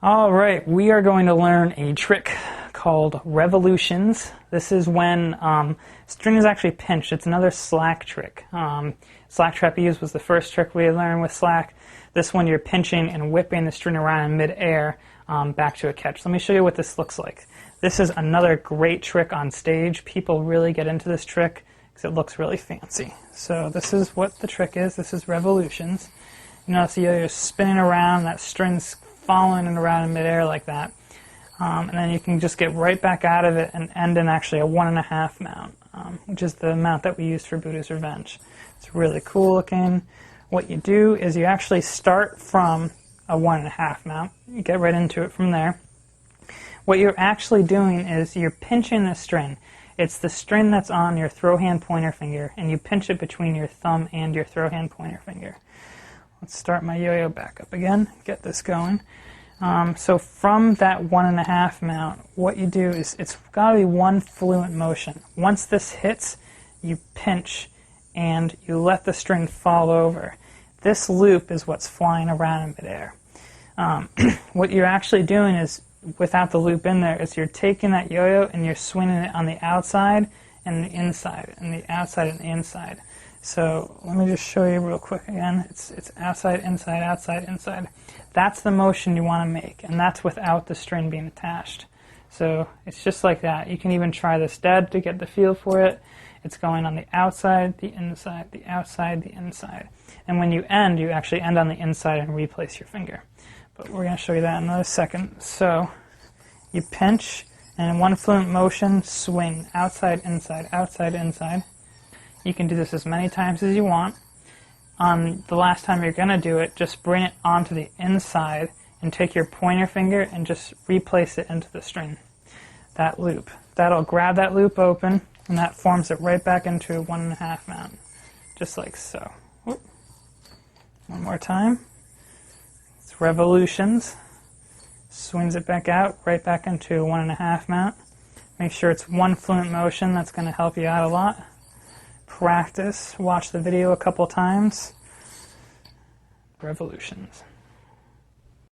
All right, we are going to learn a trick called revolutions. This is when string is actually pinched. It's another slack trick. Slack trapeze was the first trick we learned with slack. This one you're pinching and whipping the string around in mid-air back to a catch. Let me show you what this looks like. This is another great trick on stage. People really get into this trick because it looks really fancy. So this is what the trick is. This is revolutions. You notice the yo-yo spinning around, that string's following it around in midair like that. And then you can just get right back out of it and end in actually a 1.5 mount, which is the mount that we used for Buddha's Revenge. It's really cool looking. What you do is you actually start from a 1.5 mount. You get right into it from there. What you're actually doing is you're pinching the string. It's the string that's on your throw hand pointer finger, and you pinch it between your thumb and your throw hand pointer finger. Let's start my yo-yo back up again, get this going. So from that 1.5 mount, what you do is it's got to be one fluent motion. Once this hits, you pinch and you let the string fall over. This loop is what's flying around in midair. What you're actually doing is, without the loop in there, is you're taking that yo-yo and you're swinging it on the outside and the inside, and the outside and the inside. So let me just show you real quick again. It's outside, inside, outside, inside. That's the motion you want to make, and that's without the string being attached. So it's just like that. You can even try this dead to get the feel for it. It's going on the outside, the inside, the outside, the inside. And when you end, you actually end on the inside and replace your finger. But we're going to show you that in another second. So you pinch, and in one fluent motion, swing outside, inside, outside, inside. You can do this as many times as you want. On the last time you're going to do it, just bring it onto the inside and take your pointer finger and just replace it into the string. That loop. That'll grab that loop open, and that forms it right back into a 1.5 mount. Just like so. Whoop. One more time. It's revolutions. Swings it back out, right back into a 1.5 mount. Make sure it's one fluent motion. That's going to help you out a lot. Practice, watch the video a couple times. Revolutions.